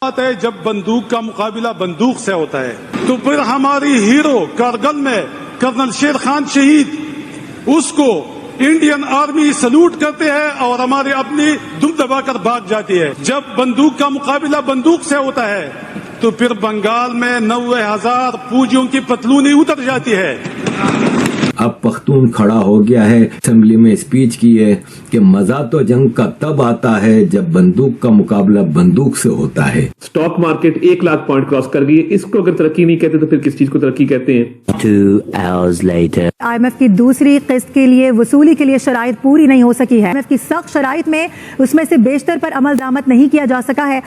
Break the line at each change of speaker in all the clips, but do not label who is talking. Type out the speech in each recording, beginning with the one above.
बात है जब बंदूक का मुकाबला बंदूक से होता है, तो फिर हमारी हीरो कारगिल में कर्नल शेर खान शहीद, उसको इंडियन आर्मी सल्यूट करते हैं और हमारी अपनी दुम दबाकर भाग जाती है। जब बंदूक का मुकाबला बंदूक से होता है तो फिर बंगाल में 90,000 फौजियों की पतलूनी उतर जाती है।
अब पख्तून खड़ा हो गया है, असेंबली में स्पीच की है कि मजा तो जंग का तब आता है जब बंदूक का मुकाबला बंदूक से होता है।
Stock market 1 lakh point cross कर गई है। इसको अगर तरक्की नहीं कहते तो फिर किस चीज को तरक्की कहते हैं?
2 hours later.
IMF की दूसरी किस्त के लिए वसूली के लिए शराइत पूरी नहीं हो सकी है। IMF की सख्त शराइत में उसमें से बेशतर पर अमल दरामद नहीं किया जा सका है।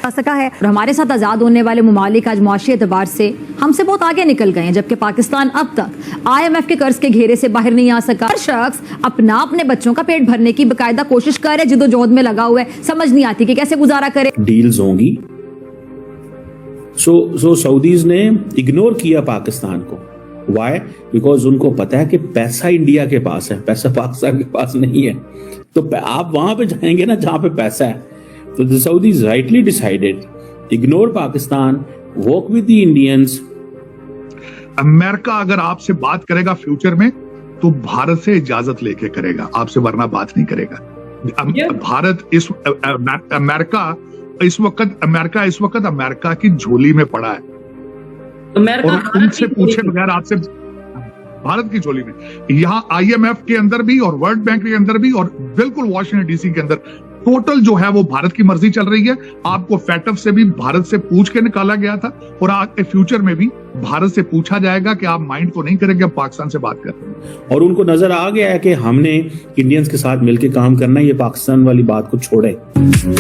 और
हमारे साथ आजाद होने वाले ममालिक आज मुआशी एतबार से हमसे बहुत आगे निकल गए हैं, जबकि पाकिस्तान अब तक IMF के कर्ज के घेरे से बाहर नहीं आ सका। हर शख्स अपने बच्चों का पेट भरने की बाकायदा कोशिश कर रहे, जिद्दोजहद में लगा हुआ है, समझ नहीं आती कि कैसे गुजारा करे।
डील्स होंगी। सो सऊदीज ने इग्नोर किया पाकिस्तान को। वाई? बिकॉज उनको पता है कि पैसा इंडिया के पास है, पैसा पाकिस्तान के पास नहीं है। तो आप वहां पे जाएंगे ना जहां पे पैसा है। तो the Saudis rightly decided ignore Pakistan, work with the Indians.
America अगर आपसे बात करेगा फ्यूचर में तो भारत से इजाजत लेके करेगा आपसे, वरना बात नहीं करेगा। भारत अमेरिका इस वक्त अमेरिका की झोली में पड़ा है और उनसे पूछे बगैर आपसे भारत की झोली में। यहाँ IMF के अंदर भी और वर्ल्ड बैंक के अंदर भी और बिल्कुल वॉशिंगटन DC के अंदर टोटल जो है वो भारत की मर्जी चल रही है। आपको फैटफ से भी भारत से पूछ के निकाला गया था और आगे फ्यूचर में भी भारत से पूछा जाएगा कि आप माइंड को नहीं करेंगे, आप पाकिस्तान से बात कर रहे हैं।
और उनको नजर आ गया है कि हमने इंडियंस के साथ मिलकर काम करना है, ये पाकिस्तान वाली बात को छोड़े।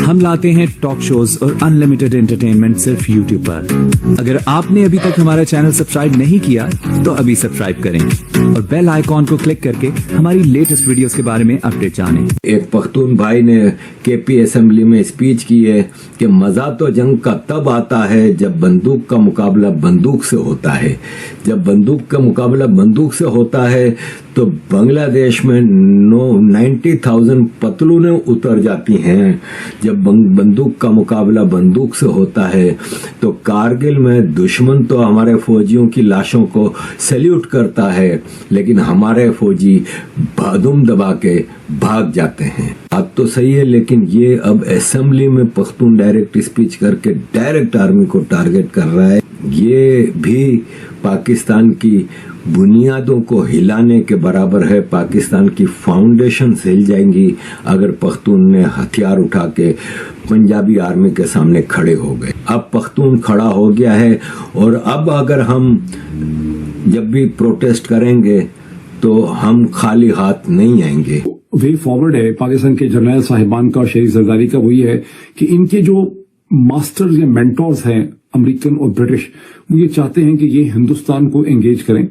हम लाते हैं टॉक शोज और अनलिमिटेड एंटरटेनमेंट सिर्फ YouTube पर। अगर आपने अभी तक हमारा चैनल सब्सक्राइब नहीं किया तो अभी सब्सक्राइब करें और बेल आइकॉन को क्लिक करके हमारी लेटेस्ट वीडियोस के बारे में अपडेट जानें।
एक पख्तून भाई ने KP असेंबली में स्पीच की है कि मजा तो जंग का तब आता है जब बंदूक का मुकाबला बंदूक से होता है। जब बंदूक का मुकाबला बंदूक से होता है तो बांग्लादेश में 90,000 पतलूनें उतर जाती हैं। जब बंदूक का मुकाबला बंदूक से होता है तो कारगिल में दुश्मन तो हमारे फौजियों की लाशों को सैल्यूट करता है, लेकिन हमारे फौजी दुम दबा के भाग जाते हैं। अब तो सही है, लेकिन ये अब असेंबली में पख्तून डायरेक्ट स्पीच करके डायरेक्ट आर्मी को टारगेट कर रहा है। ये भी पाकिस्तान की बुनियादों को हिलाने के बराबर है। पाकिस्तान की फाउंडेशन हिल जाएंगी अगर पख्तून ने हथियार उठा के पंजाबी आर्मी के सामने खड़े हो गए। अब पख्तून खड़ा हो गया है और अब अगर हम जब भी प्रोटेस्ट करेंगे तो हम खाली हाथ नहीं आएंगे।
वे फॉरवर्ड है पाकिस्तान के जर्नल साहिबान का और शहीद जरदारी का वही है कि इनके जो मास्टर्स या मेंटोर्स हैं अमेरिकन और ब्रिटिश, वो ये चाहते हैं कि ये हिंदुस्तान को एंगेज करें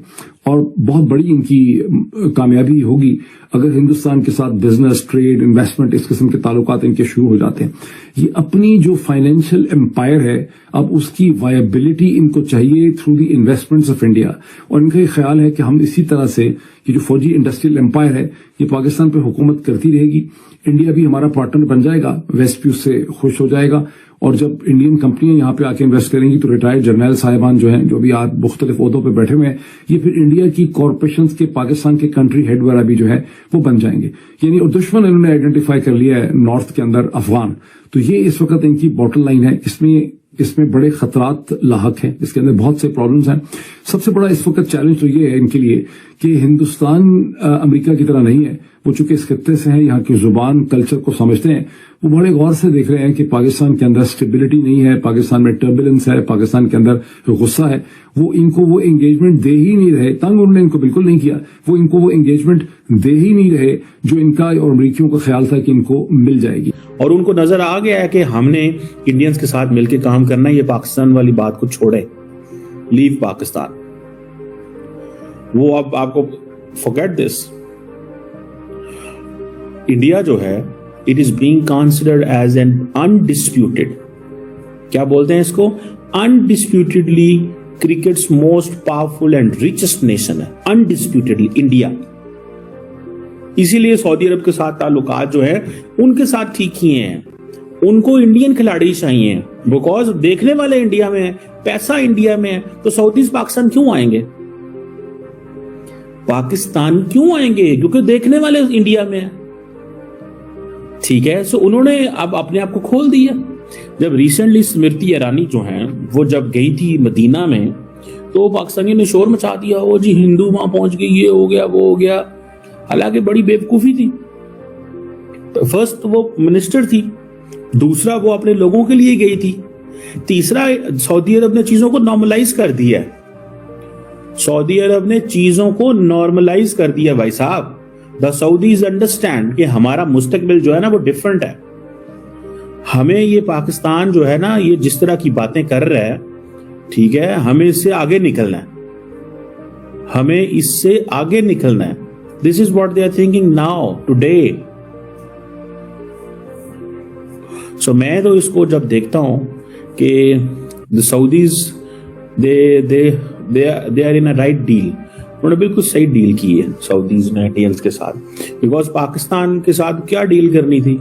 और बहुत बड़ी इनकी कामयाबी होगी अगर हिंदुस्तान के साथ बिजनेस, ट्रेड, इन्वेस्टमेंट, इस किस्म के ताल्लुकात इनके शुरू हो जाते हैं। ये अपनी जो फाइनेंशियल एम्पायर है अब उसकी वायबिलिटी इनको चाहिए through the investments of India. और इनका ये ख्याल है कि हम इसी तरह से ये जो फौजी इंडस्ट्रियल एम्पायर है ये पाकिस्तान पे हुकूमत करती रहेगी। इंडिया भी हमारा पार्टनर बन जाएगा, वेस्ट भी उससे खुश हो जाएगा और जब इंडियन कंपनियां यहाँ पे आके इन्वेस्ट करेंगी तो रिटायर्ड जर्नल साहिबान जो हैं, जो भी आज मुख्तलिफ ओहदों पे बैठे हुए हैं, ये फिर इंडिया की कॉरपोरेशंस के पाकिस्तान के कंट्री हेड वगैरह भी जो है वो बन जाएंगे। यानी और दुश्मन इन्होंने आइडेंटिफाई कर लिया है नॉर्थ के अंदर अफगान। तो ये इस वक्त इनकी बॉटम लाइन है। इसमें बड़े खतरात लाहक हैं, इसके अंदर बहुत से प्रॉब्लम्स हैं। सबसे बड़ा इस वक्त चैलेंज तो ये है इनके लिए कि हिंदुस्तान अमेरिका की तरह नहीं है। वो चूंकि इस खत्ते से हैं, यहाँ की जुबान, कल्चर को समझते हैं, वो बड़े गौर से देख रहे हैं कि पाकिस्तान के अंदर स्टेबिलिटी नहीं है, पाकिस्तान में टर्बुलेंस है, पाकिस्तान के अंदर गुस्सा है। वो इनको वो एंगेजमेंट दे ही नहीं रहे। तंग उन्होंने इनको बिल्कुल नहीं किया, वो इनको वो एंगेजमेंट दे ही नहीं रहे जो इनका और अमेरिकियों का ख्याल था कि इनको मिल जाएगी।
और उनको नजर आ गया है कि हमने इंडियंस के साथ मिलकर काम करना है, ये पाकिस्तान वाली बात को छोड़े, लीव पाकिस्तान। वो अब आपको फॉरगेट दिस। इंडिया जो है it is being considered as an undisputed, क्या बोलते हैं इसको, undisputedly cricket's most powerful and richest nation है, अनडिस्प्यूटेडली इंडिया। इसीलिए सऊदी अरब के साथ ताल्लुकात जो है उनके साथ ठीक ही हैं। उनको इंडियन खिलाड़ी चाहिए, बिकॉज देखने वाले इंडिया में है, पैसा इंडिया में है, तो सऊदीज पाकिस्तान क्यों आएंगे? पाकिस्तान क्यों आएंगे? क्योंकि देखने वाले इंडिया में है। ठीक है, सो उन्होंने अब अपने आप को खोल दिया। जब रिसेंटली स्मृति ईरानी जो है वो जब गई थी मदीना में, तो पाकिस्तानियों ने शोर मचा दिया, वो जी हिंदू वहां पहुंच गई, ये हो गया वो हो गया। हालांकि बड़ी बेवकूफी थी। तो फर्स्ट वो मिनिस्टर थी, दूसरा वो अपने लोगों के लिए गई थी, तीसरा सऊदी अरब ने चीजों को नॉर्मलाइज कर दिया है। सऊदी अरब ने चीजों को नॉर्मलाइज कर दिया भाई साहब। द सऊदीज अंडरस्टैंड कि हमारा मुस्तकबिल जो है ना वो डिफरेंट है। हमें ये पाकिस्तान जो है ना, ये जिस तरह की बातें कर रहा है, ठीक है, हमें इससे आगे निकलना है, हमें इससे आगे निकलना है। This is what they are thinking now today. So मैं तो इसको जब देखता हूं कि the Saudis they are in a right deal, उन्होंने बिल्कुल सही डील की है सऊदीज ने इंडियंस के साथ। बिकॉज पाकिस्तान के साथ क्या डील करनी थी?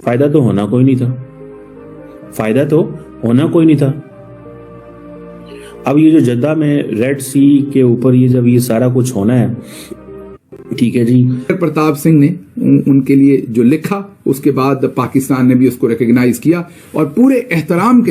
फायदा तो होना कोई नहीं था, फायदा तो होना कोई नहीं था। अब ये जो जद्दा में रेड सी के ऊपर ये जब ये सारा कुछ होना है, ठीक है जी,
प्रताप सिंह ने उनके लिए जो लिखा, उसके बाद पाकिस्तान ने भी उसको रिकॉग्नाइज किया और पूरे एहतराम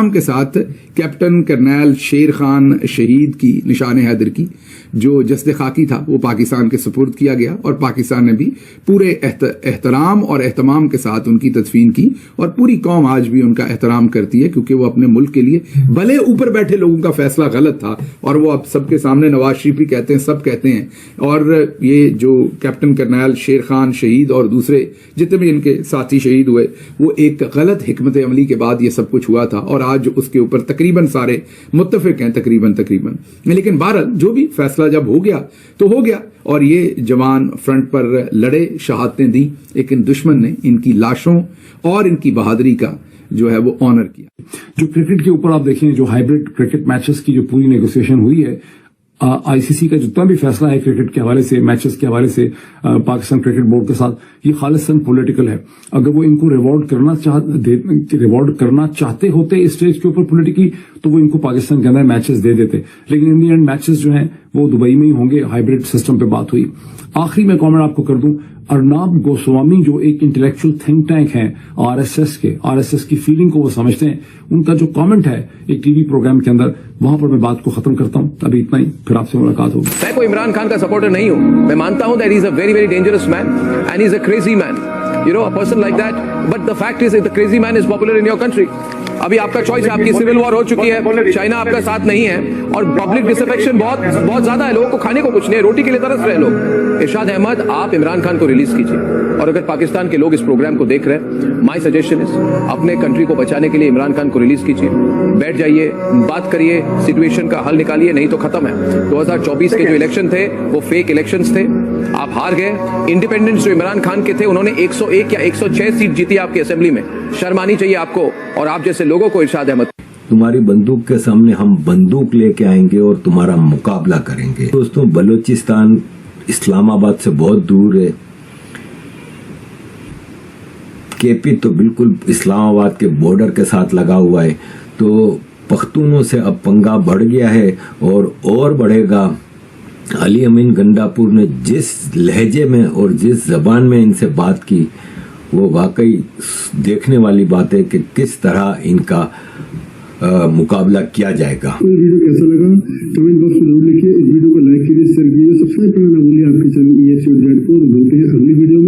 के साथ कैप्टन कर्नल शेर खान शहीद की निशान हैदर की जो जस्द खाकी था वो पाकिस्तान के सुपुर्द किया गया और पाकिस्तान ने भी पूरे एहतराम और एहतमाम के साथ उनकी तदफीन की। और पूरी कौम आज भी उनका एहतराम करती है, क्योंकि वो अपने मुल्क के लिए, भले ऊपर बैठे लोगों का फैसला गलत था और वो अब सबके सामने, नवाज शरीफ भी कहते हैं, सब कहते हैं, और ये जो कैप्टन कर्नल शेर खान शहीद और दूसरे जितने भी इनके साथी शहीद हुए, वो एक गलत हिकमत अमली के बाद ये सब कुछ हुआ था और आज उसके ऊपर तकरीबन सारे मुत्तफिक हैं, तकरीबन। लेकिन बहरहाल जो भी फैसला जब हो गया तो हो गया, और ये जवान फ्रंट पर लड़े, शहादतें दी, लेकिन दुश्मन ने इनकी लाशों और इनकी बहादुरी का जो है वो ऑनर किया।
जो क्रिकेट के ऊपर आप देखें, जो हाइब्रिड क्रिकेट मैचेस की जो पूरी नेगोशिएशन हुई है, आईसीसी का जितना भी फैसला है क्रिकेट के हवाले से, मैचेस के हवाले से पाकिस्तान क्रिकेट बोर्ड के साथ, ये खालिसन पॉलिटिकल है। अगर वो इनको रिवॉर्ड करना चाहते होते इस स्टेज के ऊपर पॉलिटिकली, तो वो इनको पाकिस्तान के अंदर मैचेस दे देते। लेकिन इन दी एंड मैचेस जो हैं वो दुबई में ही होंगे। हाइब्रिड सिस्टम पे बात हुई। आखिरी में कमेंट आपको कर दूं, अर्नाब गोस्वामी जो एक इंटेलेक्चुअल थिंक टैंक है आरएसएस की फीलिंग को वो समझते हैं, उनका जो कमेंट है एक टीवी प्रोग्राम के अंदर, वहां पर मैं बात को खत्म करता हूं। अभी इतना ही, फिर आपसे मुलाकात होगी।
मैं कोई इमरान खान का सपोर्टर नहीं हूं। मैं मानता हूं that he is a very very dangerous man and he is a crazy man, you know, a person like that. But the fact is the crazy man is popular in your country. अभी आपका choice है, आपकी civil war हो चुकी है, China आपका साथ नहीं है और पब्लिक डिसअफेक्शन बहुत ज्यादा है, लोगों को खाने को कुछ नहीं है, रोटी के लिए तरस रहे लोग। इरशाद अहमद, आप इमरान खान को रिलीज कीजिए, और अगर पाकिस्तान के लोग इस प्रोग्राम को देख रहे हैं, माय सजेशन इज अपने कंट्री को बचाने के लिए इमरान खान को रिलीज कीजिए, बैठ जाइए, बात करिए, सिचुएशन का हल निकालिए, नहीं तो खत्म है। 2024 के जो इलेक्शन थे वो फेक इलेक्शंस थे, आप हार गए। इंडिपेंडेंस जो इमरान खान के थे, उन्होंने 101 या 106 सीट जीती आपकी असेंबली में। शर्म आनी चाहिए आपको और आप जैसे लोगों को। इरशाद अहमद,
तुम्हारी बंदूक के सामने हम बंदूक लेके आएंगे और तुम्हारा मुकाबला करेंगे। दोस्तों, बलूचिस्तान इस्लामाबाद से बहुत दूर है। केपी तो बिल्कुल इस्लामाबाद के बॉर्डर के साथ लगा हुआ है। तो पख्तूनों से अब पंगा बढ़ गया है और बढ़ेगा। अली अमीन गंडापुर ने जिस लहजे में और जिस जबान में इनसे बात की, वो वाकई देखने वाली बात है कि किस तरह इनका मुकाबला किया जाएगा।
वीडियो कैसा लगा कमेंट बॉक्स में जरूर लिखिए। इस वीडियो को लाइक कीजिए, शेयर कीजिए, सब्सक्राइब करना ना भूलिए आपके चैनल ESC को। मिलते हैं अगली वीडियो